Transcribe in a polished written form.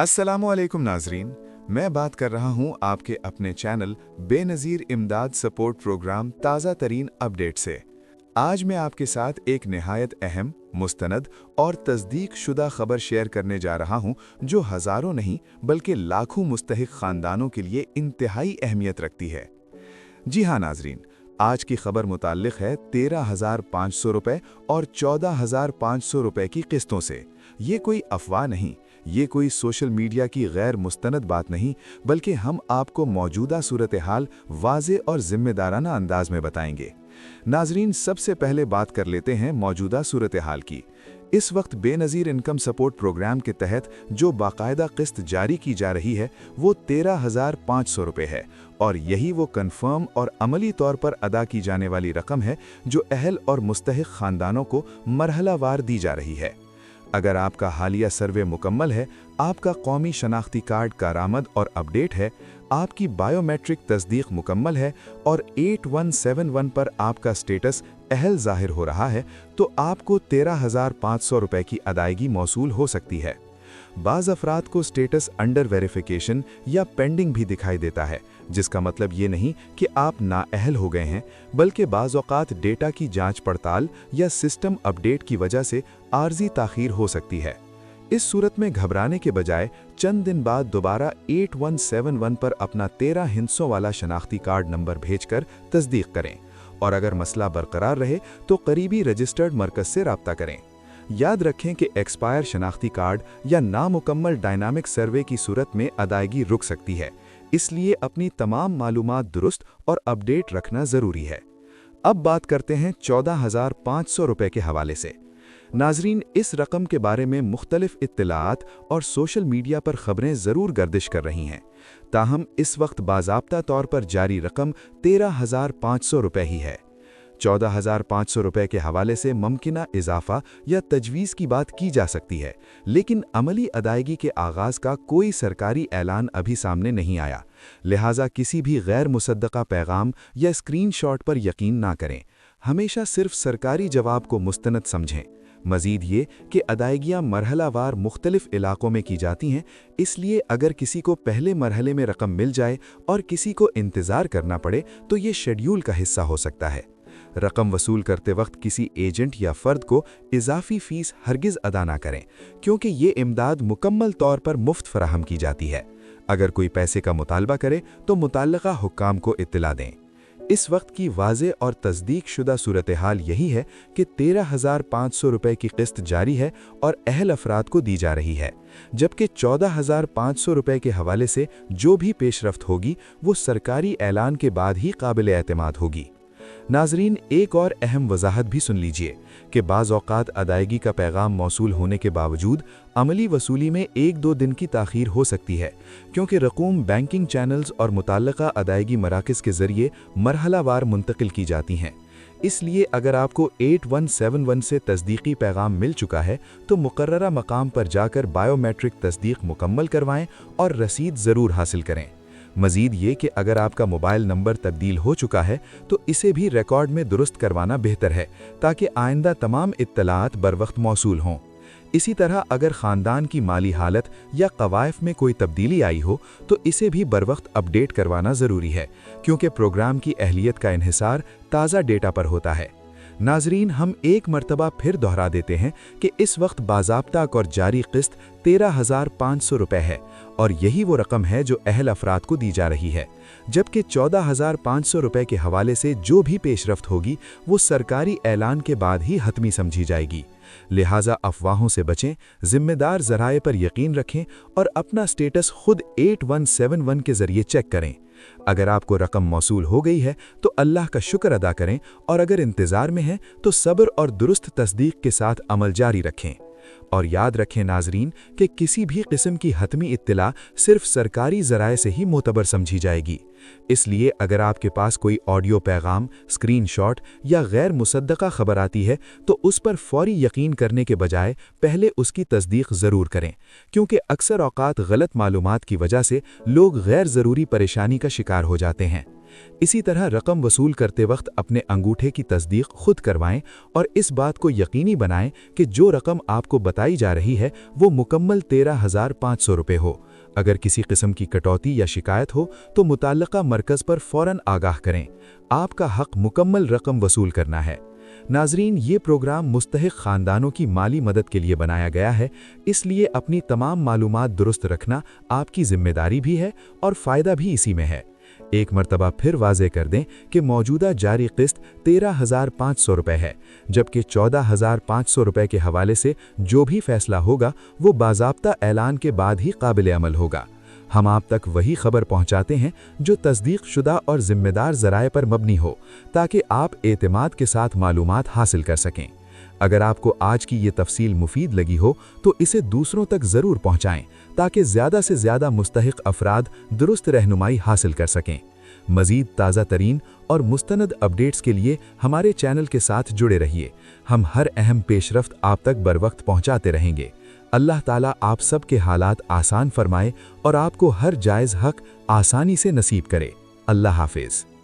अस्सलामुअलैकुम नाजरीन, मैं बात कर रहा हूं आपके अपने चैनल बेनज़ीर इमदाद सपोर्ट प्रोग्राम ताज़ा तरीन अपडेट से। आज मैं आपके साथ एक निहायत अहम, मुस्तनद और तस्दीक शुदा खबर शेयर करने जा रहा हूं जो हज़ारों नहीं बल्कि लाखों मुस्तहिक ख़ानदानों के लिए इंतहाई अहमियत रखती है। जी हाँ नाजरीन, आज की खबर मुताल्लिक़ है 13,500 रुपये और 14,500 रुपये की किस्तों से। ये कोई अफवाह नहीं, ये कोई सोशल मीडिया की गैर मुस्तनद बात नहीं, बल्कि हम आपको मौजूदा सूरत हाल वाज़े और ज़िम्मेदाराना अंदाज में बताएंगे। नाजरीन, सबसे पहले बात कर लेते हैं मौजूदा सूरत हाल की। इस वक्त बेनज़ीर इनकम सपोर्ट प्रोग्राम के तहत जो बाकायदा किस्त जारी की जा रही है वो 13,500 रुपये है, और यही वो कन्फर्म और अमली तौर पर अदा की जाने वाली रकम है जो अहल और मुस्तहिक ख़ानदानों को मरहलावार दी जा रही है। अगर आपका हालिया सर्वे मुकम्मल है, आपका कौमी शनाख्ती कार्ड कारामद और अपडेट है, आपकी बायोमेट्रिक तस्दीक मुकम्मल है और 8171 पर आपका स्टेटस अहल ज़ाहिर हो रहा है, तो आपको 13,500 रुपये की अदायगी मौसूल हो सकती है। बाज़ अफराद को स्टेटस अंडर वेरिफिकेशन या पेंडिंग भी दिखाई देता है, जिसका मतलब ये नहीं कि आप नाअहल हो गए हैं, बल्कि बाज़ औक़ात डेटा की जांच पड़ताल या सिस्टम अपडेट की वजह से आर्जी ताख़ीर हो सकती है। इस सूरत में घबराने के बजाय चंद दिन बाद दोबारा 8171 पर अपना 13 हिस्सों वाला शनाख्ती कार्ड नंबर भेजकर तस्दीक करें, और अगर मसला बरकरार रहे तो करीबी रजिस्टर्ड मरकज़ से रब्ता करें। याद रखें कि एक्सपायर शनाख्ती कार्ड या नामुकम्मल डायनामिक सर्वे की सूरत में अदायगी रुक सकती है, इसलिए अपनी तमाम मालूमात दुरुस्त और अपडेट रखना ज़रूरी है। अब बात करते हैं 14,500 रुपये के हवाले से। नाजरीन, इस रकम के बारे में मुख्तलिफ इत्तलाआत और सोशल मीडिया पर ख़बरें ज़रूर गर्दिश कर रही हैं, ताहम इस वक्त बाज़ाब्ता तौर पर जारी रकम 13,500 रुपये ही है। 14,500 रुपये के हवाले से मुमकिना इजाफा या तजवीज़ की बात की जा सकती है, लेकिन अमली अदायगी के आगाज़ का कोई सरकारी ऐलान अभी सामने नहीं आया, लिहाजा किसी भी गैर मुसद्दक़ा पैगाम या स्क्रीनशॉट पर यकीन ना करें। हमेशा सिर्फ सरकारी जवाब को मुस्तनद समझें। मज़ीद ये कि अदायगियाँ मरहलावार मुख्तलिफ इलाक़ों में की जाती हैं, इसलिए अगर किसी को पहले मरहले में रकम मिल जाए और किसी को इंतज़ार करना पड़े तो ये शेड्यूल का हिस्सा हो सकता है। रकम वसूल करते वक्त किसी एजेंट या फ़र्द को इजाफ़ी फ़ीस हरगिज़ अदा ना करें, क्योंकि ये इमदाद मुकम्मल तौर पर मुफ्त फराहम की जाती है। अगर कोई पैसे का मुतालबा करे तो मुतल्लिक़ा हुक्काम को इत्तला दें। इस वक्त की वाज़े और तस्दीक शुदा सूरत हाल यही है कि 13,500 रुपये की किस्त जारी है और अहल अफराद को दी जा रही है, जबकि 14,500 रुपये के हवाले से जो भी पेशरफ्त होगी वो सरकारी ऐलान के बाद ही काबिल एतमाद होगी। नाजरीन, एक और अहम वजाहत भी सुन लीजिए कि बाज़ औक़ात अदायगी का पैगाम मौसूल होने के बावजूद अमली वसूली में 1-2 दिन की ताख़ीर हो सकती है, क्योंकि रकूम बैंकिंग चैनल्स और मुताल्लिक़ा अदायगी मराकज़ के ज़रिए मरहलावार मुंतकिल की जाती हैं। इसलिए अगर आपको 8171 से तस्दीकी पैगाम मिल चुका है तो मुकर्ररा मकाम पर जाकर बायोमेट्रिक तस्दीक मुकम्मल करवाएँ और रसीद ज़रूर हासिल करें। मज़ीद ये कि अगर आपका मोबाइल नंबर तब्दील हो चुका है तो इसे भी रिकॉर्ड में दुरुस्त करवाना बेहतर है, ताकि आइंदा तमाम इत्तलाआत बरवक्त मौसूल हों। इसी तरह अगर ख़ानदान की माली हालत या क़वाइफ में कोई तब्दीली आई हो तो इसे भी बरवक्त अपडेट करवाना ज़रूरी है, क्योंकि प्रोग्राम की अहलियत का इन्हिसार ताज़ा डेटा पर होता है। नाजरीन, हम एक मरतबा फिर दोहरा देते हैं कि इस वक्त बाज़ाब्ता और जारी किस्त 13,500 रुपये है, और यही वो रकम है जो अहल अफराद को दी जा रही है, जबकि 14,500 रुपये के हवाले से जो भी पेशरफ्त होगी वो सरकारी ऐलान के बाद ही हतमी समझी जाएगी। लिहाजा अफवाहों से बचें, ज़िम्मेदार ज़राए पर यकीन रखें और अपना स्टेटस खुद 8171 के ज़रिए चेक करें। अगर आपको रकम मौसूल हो गई है तो अल्लाह का शुक्र अदा करें, और अगर इंतज़ार में है तो सब्र और दुरुस्त तस्दीक के साथ अमल जारी रखें। और याद रखें नाजरीन कि किसी भी किस्म की हतमी इत्तला सिर्फ सरकारी ज़राए से ही मोतबर समझी जाएगी। इसलिए अगर आपके पास कोई ऑडियो पैगाम, स्क्रीनशॉट या गैर मुसद्दक़ा खबर आती है तो उस पर फौरी यकीन करने के बजाय पहले उसकी तस्दीक ज़रूर करें, क्योंकि अक्सर औक़ात गलत मालूमात की वजह से लोग गैर ज़रूरी परेशानी का शिकार हो जाते हैं। इसी तरह रकम वसूल करते वक्त अपने अंगूठे की तस्दीक खुद करवाएं और इस बात को यकीनी बनाएं कि जो रकम आपको बताई जा रही है वो मुकम्मल 13,500 रुपये हो। अगर किसी किस्म की कटौती या शिकायत हो तो मुताल्लिका मरकज़ पर फ़ौरन आगाह करें। आपका हक़ मुकम्मल रकम वसूल करना है। नाज़रीन, ये प्रोग्राम मुस्तहिक़ ख़ानदानों की माली मदद के लिए बनाया गया है, इसलिए अपनी तमाम मालूमात दुरुस्त रखना आपकी ज़िम्मेदारी भी है और फ़ायदा भी इसी में है। एक मरतबा फिर वाज़े कर दें कि मौजूदा जारी क़िस्त 13,500 रुपये है, जबकि 14,500 रुपये के हवाले से जो भी फ़ैसला होगा वो बाज़ाब्ता ऐलान के बाद ही काबिल अमल होगा। हम आप तक वही खबर पहुंचाते हैं जो तस्दीक शुदा और ज़िम्मेदार ज़राए पर मबनी हो, ताकि आप एतमाद के साथ मालूमात हासिल कर सकें। अगर आपको आज की ये तफसील मुफीद लगी हो तो इसे दूसरों तक ज़रूर पहुंचाएं, ताकि ज़्यादा से ज़्यादा मुस्तहिक़ अफराद दुरुस्त रहनुमाई हासिल कर सकें। मज़ीद ताज़ा तरीन और मुस्तनद अपडेट्स के लिए हमारे चैनल के साथ जुड़े रहिए। हम हर अहम पेशरफ्त आप तक बरवक्त पहुंचाते रहेंगे। अल्लाह ताला आप सब के हालात आसान फरमाए और आपको हर जायज़ हक़ आसानी से नसीब करे। अल्लाह हाफ़िज़।